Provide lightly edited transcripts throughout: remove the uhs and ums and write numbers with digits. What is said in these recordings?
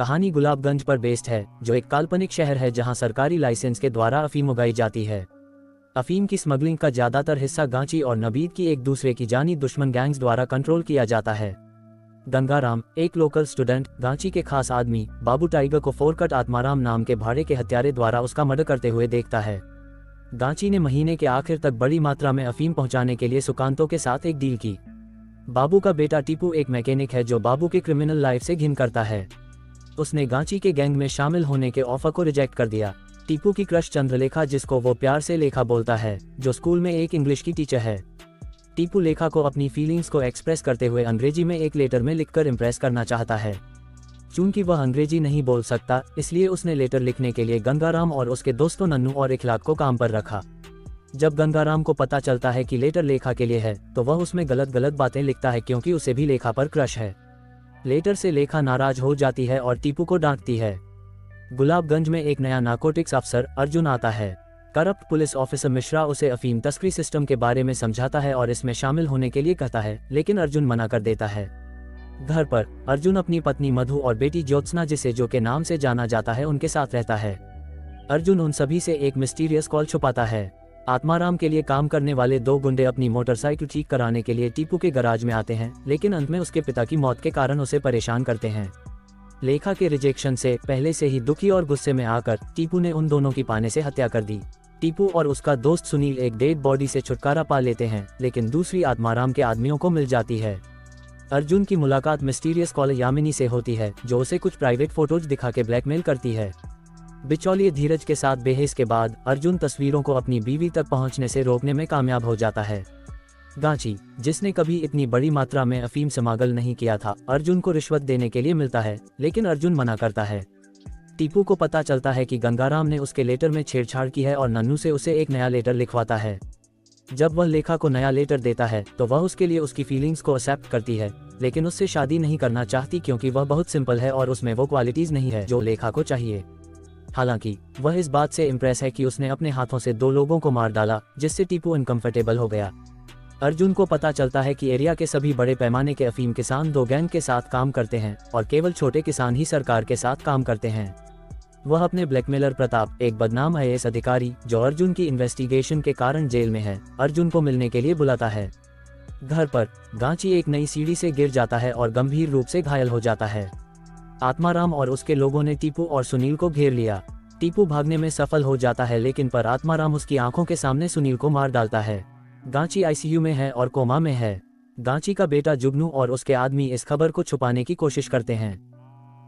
कहानी गुलाबगंज पर बेस्ड है, जो एक काल्पनिक शहर है जहां सरकारी लाइसेंस के द्वारा अफीम उगाई जाती है। अफीम की स्मगलिंग का ज्यादातर हिस्सा गांची और नबीद की एक दूसरे की जानी दुश्मन गैंग्स द्वारा कंट्रोल किया जाता है। गंगाराम, एक लोकल स्टूडेंट, गांची के खास आदमी बाबू टाइगर को फोरकट आत्माराम नाम के भाड़े के हत्यारे द्वारा उसका मर्डर करते हुए देखता है। गांची ने महीने के आखिर तक बड़ी मात्रा में अफीम पहुंचाने के लिए सुकांतों के साथ एक डील की। बाबू का बेटा टीपू एक मैकेनिक है जो बाबू के क्रिमिनल लाइफ से घिन करता है। उसने गांची के गैंग में शामिल होने के ऑफर को रिजेक्ट कर दिया। टीपू की क्रश चंद्रलेखा, जिसको वो प्यार से लेखा बोलता है, जो स्कूल में एक इंग्लिश की टीचर है। टीपू लेखा को अपनी फीलिंग्स को एक्सप्रेस करते हुए अंग्रेजी में एक लेटर में लिखकर इम्प्रेस करना चाहता है। चूंकि वह अंग्रेजी नहीं बोल सकता, इसलिए उसने लेटर लिखने के लिए गंगाराम और उसके दोस्तों नन्नू और इखलाक को काम पर रखा। जब गंगाराम को पता चलता है कि लेटर लेखा के लिए है, तो वह उसमें गलत गलत बातें लिखता है क्योंकि उसे भी लेखा पर क्रश है। लेटर से लेखा नाराज हो जाती है और टीपू को डांटती है। गुलाबगंज में एक नया नार्कोटिक्स अफसर अर्जुन आता है। करप्ट पुलिस ऑफिसर मिश्रा उसे अफीम तस्करी सिस्टम के बारे में समझाता है और इसमें शामिल होने के लिए कहता है, लेकिन अर्जुन मना कर देता है। घर पर अर्जुन अपनी पत्नी मधु और बेटी ज्योत्सना, जिसे जो के नाम से जाना जाता है, उनके साथ रहता है। अर्जुन उन सभी से एक मिस्टीरियस कॉल छुपाता है। आत्माराम के लिए काम करने वाले दो गुंडे अपनी मोटरसाइकिल ठीक कराने के लिए टीपू के गराज में आते हैं, लेकिन अंत में उसके पिता की मौत के कारण उसे परेशान करते हैं। लेखा के रिजेक्शन से पहले से ही दुखी और गुस्से में आकर टीपू ने उन दोनों की पाने से हत्या कर दी। टीपू और उसका दोस्त सुनील एक डेड बॉडी से छुटकारा पा लेते हैं, लेकिन दूसरी आत्माराम के आदमियों को मिल जाती है। अर्जुन की मुलाकात मिस्टीरियस कॉलर यामिनी से होती है, जो उसे कुछ प्राइवेट फोटोज दिखा के ब्लैकमेल करती है। बिचौलिए धीरज के साथ बहस के बाद अर्जुन तस्वीरों को अपनी बीवी तक पहुंचने से रोकने में कामयाब हो जाता है। गांची, जिसने कभी इतनी बड़ी मात्रा में अफीम स्मगल नहीं किया था, अर्जुन को रिश्वत देने के लिए मिलता है, लेकिन अर्जुन मना करता है। टीपू को पता चलता है कि गंगाराम ने उसके लेटर में छेड़छाड़ की है और नन्नू से उसे एक नया लेटर लिखवाता है। जब वह लेखा को नया लेटर देता है तो वह उसके लिए उसकी फीलिंग्स को एक्सेप्ट करती है, लेकिन उससे शादी नहीं करना चाहती क्योंकि वह बहुत सिंपल है और उसमें वो क्वालिटीज नहीं है जो लेखा को चाहिए। हालांकि वह इस बात से इम्प्रेस है कि उसने अपने हाथों से दो लोगों को मार डाला, जिससे टीपू अनकंफर्टेबल हो गया। अर्जुन को पता चलता है कि एरिया के सभी बड़े पैमाने के अफीम किसान दो गैंग के साथ काम करते हैं और केवल छोटे किसान ही सरकार के साथ काम करते हैं। वह अपने ब्लैकमेलर प्रताप, एक बदनाम IAS अधिकारी जो अर्जुन की इन्वेस्टिगेशन के कारण जेल में है, अर्जुन को मिलने के लिए बुलाता है। घर पर गांची एक नई सीढ़ी से गिर जाता है और गंभीर रूप से घायल हो जाता है। आत्माराम और उसके लोगों ने टीपू और सुनील को घेर लिया। टीपू भागने में सफल हो जाता है, लेकिन पर आत्माराम उसकी आंखों के सामने सुनील को मार डालता है। गांची ICU में है और कोमा में है। गांची का बेटा जुगनू और उसके आदमी इस खबर को छुपाने की कोशिश करते हैं।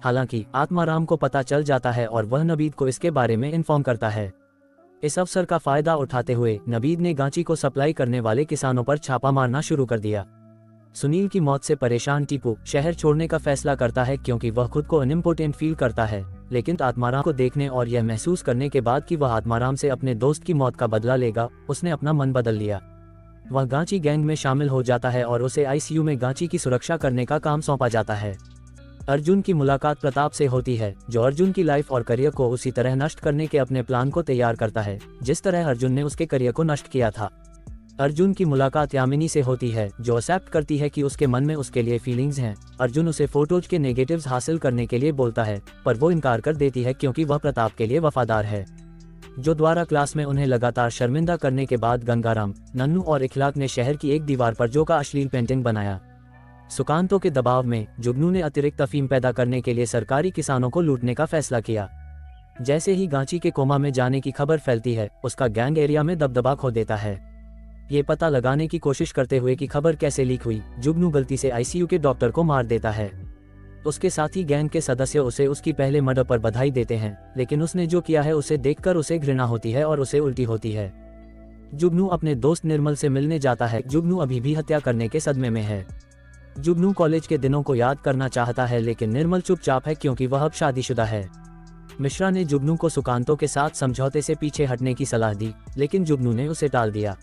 हालांकि आत्माराम को पता चल जाता है और वह नबीद को इसके बारे में इन्फॉर्म करता है। इस अवसर का फायदा उठाते हुए नबीद ने गांची को सप्लाई करने वाले किसानों पर छापा मारना शुरू कर दिया। सुनील की मौत से परेशान टीपू शहर छोड़ने का फैसला करता है क्योंकि वह खुद को अनइम्पोर्टेंट फील करता है, लेकिन आत्माराम को देखने और यह महसूस करने के बाद कि वह आत्माराम से अपने दोस्त की मौत का बदला लेगा, उसने अपना मन बदल लिया। वह गांची गैंग में शामिल हो जाता है और उसे ICU में गांची की सुरक्षा करने का काम सौंपा जाता है। अर्जुन की मुलाकात प्रताप से होती है, जो अर्जुन की लाइफ और करियर को उसी तरह नष्ट करने के अपने प्लान को तैयार करता है जिस तरह अर्जुन ने उसके करियर को नष्ट किया था। अर्जुन की मुलाकात यामिनी से होती है, जो एक्सेप्ट करती है कि उसके मन में उसके लिए फीलिंग्स हैं। अर्जुन उसे फोटोज के नेगेटिव्स हासिल करने के लिए बोलता है, पर वो इनकार कर देती है क्योंकि वह प्रताप के लिए वफादार है। जो द्वारा क्लास में उन्हें लगातार शर्मिंदा करने के बाद गंगाराम, नन्नू और इखलाक ने शहर की एक दीवार पर जो का अश्लील पेंटिंग बनाया। सुकांतों के दबाव में जुगनू ने अतिरिक्त अफीम पैदा करने के लिए सरकारी किसानों को लूटने का फैसला किया। जैसे ही गांची के कोमा में जाने की खबर फैलती है, उसका गैंग एरिया में दबदबा खो देता है। ये पता लगाने की कोशिश करते हुए कि खबर कैसे लीक हुई, जुगनू गलती से ICU के डॉक्टर को मार देता है। उसके साथ ही गैंग के सदस्य उसे उसकी पहले मर्डर पर बधाई देते हैं, लेकिन उसने जो किया है उसे देखकर उसे घृणा होती है और उसे उल्टी होती है। जुगनू अपने दोस्त निर्मल से मिलने जाता है। जुगनू अभी भी हत्या करने के सदमे में है। जुगनू कॉलेज के दिनों को याद करना चाहता है, लेकिन निर्मल चुपचाप है क्योंकि वह अब शादीशुदा है। मिश्रा ने जुगनू को सुकांतों के साथ समझौते से पीछे हटने की सलाह दी, लेकिन जुगनू ने उसे टाल दिया।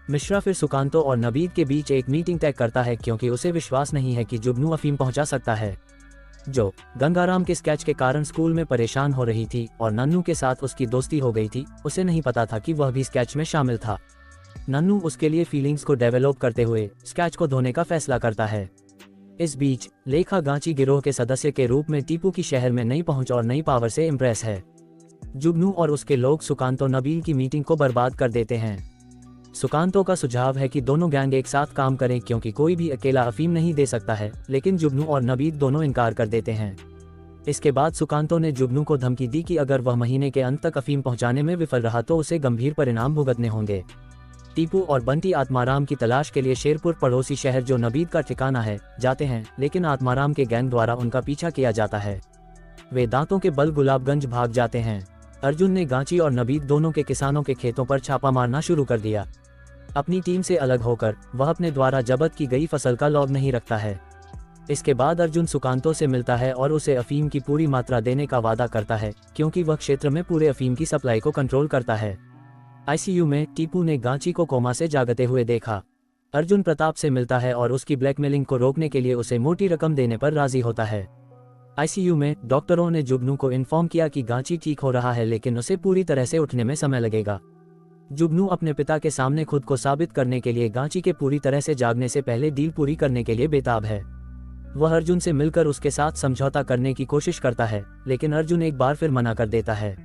मिश्रा फिर सुकांतों और नबीद के बीच एक मीटिंग तय करता है क्योंकि उसे विश्वास नहीं है कि जुगनू अफीम पहुंचा सकता है। जो गंगाराम के स्केच के कारण स्कूल में परेशान हो रही थी और नन्नू के साथ उसकी दोस्ती हो गई थी, उसे नहीं पता था कि वह भी स्केच में शामिल था। नन्नू उसके लिए फीलिंग्स को डेवलप करते हुए स्केच को धोने का फैसला करता है। इस बीच लेखा गांची गिरोह के सदस्य के रूप में टीपू की शहर में नई पहुंच और नई पावर से इम्प्रेस है। जुगनू और उसके लोग सुकांतो नबील की मीटिंग को बर्बाद कर देते हैं। सुकांतो का सुझाव है कि दोनों गैंग एक साथ काम करें क्योंकि कोई भी अकेला अफीम नहीं दे सकता है, लेकिन जुगनू और नबील दोनों इनकार कर देते हैं। इसके बाद सुकांतो ने जुगनू को धमकी दी कि अगर वह महीने के अंत तक अफीम पहुंचाने में विफल रहा तो उसे गंभीर परिणाम भुगतने होंगे। टीपू और बंटी आत्माराम की तलाश के लिए शेरपुर पड़ोसी शहर जो नबीद का ठिकाना है जाते हैं, लेकिन आत्माराम के गैंग द्वारा उनका पीछा किया जाता है। वे दांतों के बल गुलाबगंज भाग जाते हैं। अर्जुन ने गांची और नबीद दोनों के किसानों के खेतों पर छापा मारना शुरू कर दिया। अपनी टीम से अलग होकर वह अपने द्वारा जब्त की गई फसल का लॉग नहीं रखता है। इसके बाद अर्जुन सुकांतो से मिलता है और उसे अफीम की पूरी मात्रा देने का वादा करता है क्योंकि वह क्षेत्र में पूरे अफीम की सप्लाई को कंट्रोल करता है। आईसीयू में टीपू ने गांची को कोमा से जागते हुए देखा। अर्जुन प्रताप से मिलता है और उसकी ब्लैकमेलिंग को रोकने के लिए उसे मोटी रकम देने पर राजी होता है। आईसीयू में डॉक्टरों ने जुगनू को इन्फॉर्म किया कि गांची ठीक हो रहा है, लेकिन उसे पूरी तरह से उठने में समय लगेगा। जुगनू अपने पिता के सामने खुद को साबित करने के लिए गांची के पूरी तरह से जागने से पहले डील पूरी करने के लिए बेताब है। वह अर्जुन से मिलकर उसके साथ समझौता करने की कोशिश करता है, लेकिन अर्जुन एक बार फिर मना कर देता है।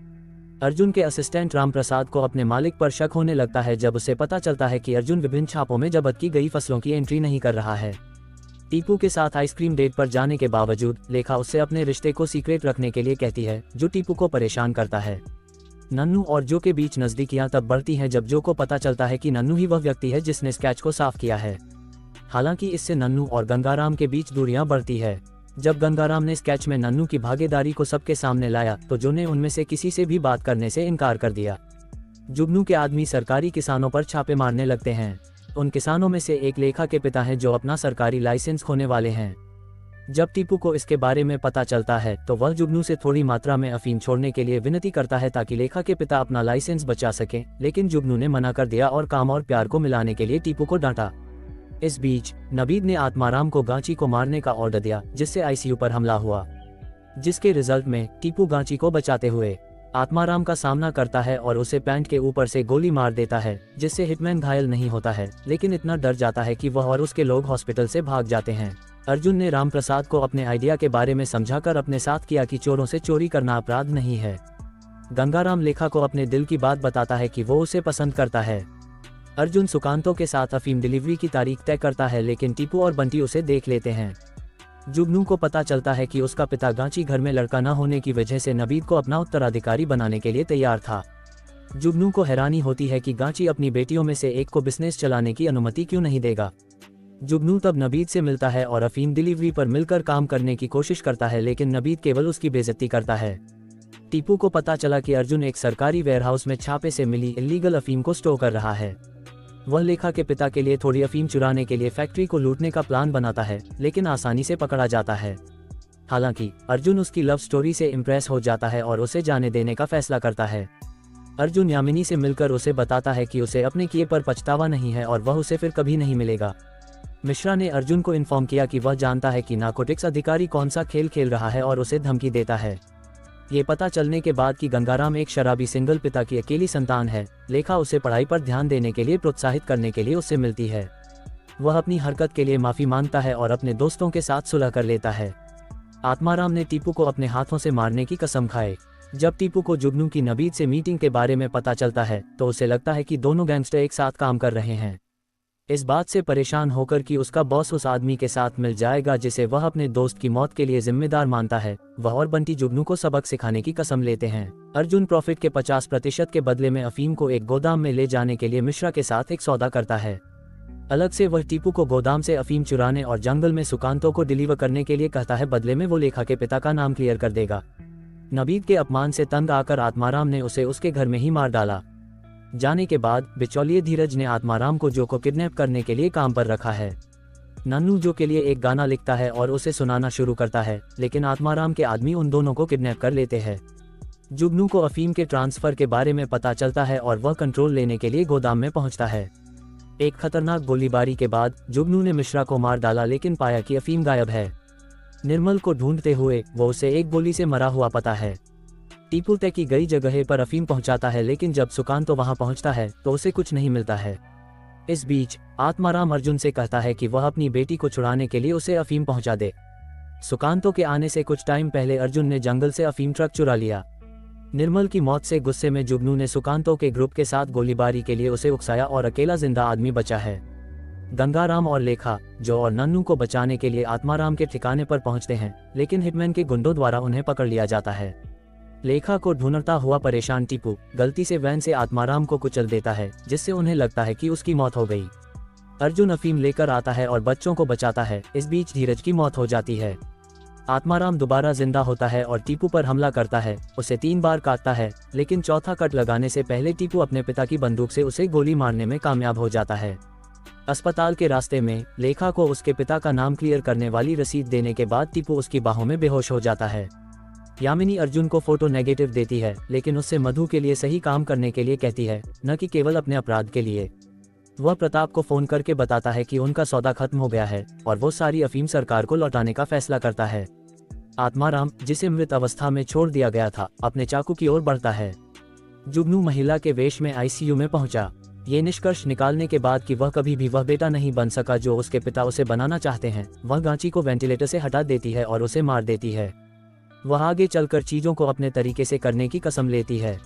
अर्जुन के असिस्टेंट राम प्रसाद को अपने मालिक पर शक होने लगता है जब उसे पता चलता है कि अर्जुन विभिन्न छापों में जब्त की गई फसलों की एंट्री नहीं कर रहा है। टीपू के साथ आइसक्रीम डेट पर जाने के बावजूद लेखा उससे अपने रिश्ते को सीक्रेट रखने के लिए कहती है, जो टीपू को परेशान करता है। नन्नू और जो के बीच नजदीकियां तब बढ़ती हैं जब जो को पता चलता है कि नन्नू ही वह व्यक्ति है जिसने स्केच को साफ किया है। हालांकि इससे नन्नू और गंगाराम के बीच दूरियां बढ़ती है। जब गंगाराम ने स्केच में नन्नू की भागीदारी को सबके सामने लाया तो जो ने उनमें से किसी से भी बात करने से इनकार कर दिया। जुगनू के आदमी सरकारी किसानों पर छापे मारने लगते हैं। उन किसानों में से एक लेखा के पिता हैं जो अपना सरकारी लाइसेंस खोने वाले हैं। जब टीपू को इसके बारे में पता चलता है तो वह जुगनू से थोड़ी मात्रा में अफीम छोड़ने के लिए विनती करता है ताकि लेखा के पिता अपना लाइसेंस बचा सकें, लेकिन जुगनू ने मना कर दिया और काम और प्यार को मिलाने के लिए टीपू को डांटा। इस बीच नबीद ने आत्माराम को गांची को मारने का ऑर्डर दिया, जिससे आईसीयू पर हमला हुआ, जिसके रिजल्ट में टीपू गांची को बचाते हुए आत्माराम का सामना करता है और उसे पैंट के ऊपर से गोली मार देता है, जिससे हिटमैन घायल नहीं होता है, लेकिन इतना डर जाता है कि वह और उसके लोग हॉस्पिटल से भाग जाते हैं। अर्जुन ने राम प्रसाद को अपने आइडिया के बारे में समझाकर अपने साथ किया कि चोरों से चोरी करना अपराध नहीं है। गंगाराम लेखा को अपने दिल की बात बताता है कि वो उसे पसंद करता है। अर्जुन सुकांतो के साथ अफीम डिलीवरी की तारीख तय करता है, लेकिन टीपू और बंटी उसे देख लेते हैं। जुगनू को पता चलता है कि उसका पिता गांची घर में लड़का न होने की वजह से नबीद को अपना उत्तराधिकारी बनाने के लिए तैयार था। जुगनू को हैरानी होती है कि गांची अपनी बेटियों में से एक को बिजनेस चलाने की अनुमति क्यों नहीं देगा। जुगनू तब नबीद से मिलता है और अफीम डिलीवरी पर मिलकर काम करने की कोशिश करता है, लेकिन नबीद केवल उसकी बेइज्जती करता है। टीपू को पता चला कि अर्जुन एक सरकारी वेयरहाउस में छापे से मिली इल्लीगल अफीम को स्टोर कर रहा है। वह लेखा के पिता के लिए थोड़ी अफीम चुराने के लिए फैक्ट्री को लूटने का प्लान बनाता है, लेकिन आसानी से पकड़ा जाता है। हालांकि अर्जुन उसकी लव स्टोरी से इम्प्रेस हो जाता है और उसे जाने देने का फैसला करता है। अर्जुन यामिनी से मिलकर उसे बताता है कि उसे अपने किए पर पछतावा नहीं है और वह उसे फिर कभी नहीं मिलेगा। मिश्रा ने अर्जुन को इन्फॉर्म किया कि वह जानता है कि नार्कोटिक्स अधिकारी कौन सा खेल खेल रहा है और उसे धमकी देता है। ये पता चलने के बाद कि गंगाराम एक शराबी सिंगल पिता की अकेली संतान है, लेखा उसे पढ़ाई पर ध्यान देने के लिए प्रोत्साहित करने के लिए उससे मिलती है। वह अपनी हरकत के लिए माफी मांगता है और अपने दोस्तों के साथ सुलह कर लेता है। आत्माराम ने टीपू को अपने हाथों से मारने की कसम खाई। जब टीपू को जुगनू की नबीद से मीटिंग के बारे में पता चलता है तो उसे लगता है कि दोनों गैंगस्टर एक साथ काम कर रहे हैं। इस बात से परेशान होकर कि उसका बॉस उस आदमी के साथ मिल जाएगा जिसे वह अपने दोस्त की मौत के लिए जिम्मेदार मानता है, वह और बंटी जुगनू को सबक सिखाने की कसम लेते हैं। अर्जुन प्रॉफिट के 50% के बदले में अफीम को एक गोदाम में ले जाने के लिए मिश्रा के साथ एक सौदा करता है। अलग से वह टीपू को गोदाम से अफीम चुराने और जंगल में सुकांतो को डिलीवर करने के लिए कहता है, बदले में वो लेखा के पिता का नाम क्लियर कर देगा। नबीद के अपमान से तंग आकर आत्माराम ने उसे उसके घर में ही मार डाला। जाने के बाद बिचौलिए धीरज ने आत्माराम को जो को किडनैप करने के लिए काम पर रखा है। नन्नू जो के लिए एक गाना लिखता है और उसे सुनाना शुरू करता है, लेकिन आत्माराम के आदमी उन दोनों को किडनैप कर लेते हैं। जुगनू को अफीम के ट्रांसफर के बारे में पता चलता है और वह कंट्रोल लेने के लिए गोदाम में पहुंचता है। एक खतरनाक गोलीबारी के बाद जुगनू ने मिश्रा को मार डाला, लेकिन पाया कि अफीम गायब है। निर्मल को ढूंढते हुए वो उसे एक गोली से मरा हुआ पता है। टीपू तय की गई जगह पर अफीम पहुंचाता है, लेकिन जब सुकांतो वहां पहुंचता है तो उसे कुछ नहीं मिलता है। इस बीच आत्माराम अर्जुन से कहता है कि वह अपनी बेटी को छुड़ाने के लिए उसे अफीम पहुंचा दे। सुकांतो के आने से कुछ टाइम पहले अर्जुन ने जंगल से अफीम ट्रक चुरा लिया। निर्मल की मौत से गुस्से में जुगनू ने सुकांतो के ग्रुप के साथ गोलीबारी के लिए उसे उकसाया और अकेला जिंदा आदमी बचा है। गंगाराम और लेखा, जो और नन्नू को बचाने के लिए आत्माराम के ठिकाने पर पहुंचते हैं, लेकिन हिटमैन के गुंडों द्वारा उन्हें पकड़ लिया जाता है। लेखा को ढूंढता हुआ परेशान टीपू गलती से वैन से आत्माराम को कुचल देता है, जिससे उन्हें लगता है कि उसकी मौत हो गई। अर्जुन अफीम लेकर आता है और बच्चों को बचाता है। इस बीच धीरज की मौत हो जाती है। आत्माराम दोबारा जिंदा होता है और टीपू पर हमला करता है, उसे 3 बार काटता है, लेकिन चौथा कट लगाने से पहले टीपू अपने पिता की बंदूक से उसे गोली मारने में कामयाब हो जाता है। अस्पताल के रास्ते में लेखा को उसके पिता का नाम क्लियर करने वाली रसीद देने के बाद टीपू उसकी बाहों में बेहोश हो जाता है। यामिनी अर्जुन को फोटो नेगेटिव देती है, लेकिन उससे मधु के लिए सही काम करने के लिए कहती है, न कि केवल अपने अपराध के लिए। वह प्रताप को फोन करके बताता है कि उनका सौदा खत्म हो गया है और वो सारी अफीम सरकार को लौटाने का फैसला करता है। आत्माराम, जिसे मृत अवस्था में छोड़ दिया गया था, अपने चाकू की ओर बढ़ता है। जुगनू महिला के वेश में आईसीयू में पहुंचा। ये निष्कर्ष निकालने के बाद कि वह कभी भी वह बेटा नहीं बन सका जो उसके पिता उसे बनाना चाहते हैं, वह गांची को वेंटिलेटर से हटा देती है और उसे मार देती है। वह आगे चलकर चीजों को अपने तरीके से करने की कसम लेती है।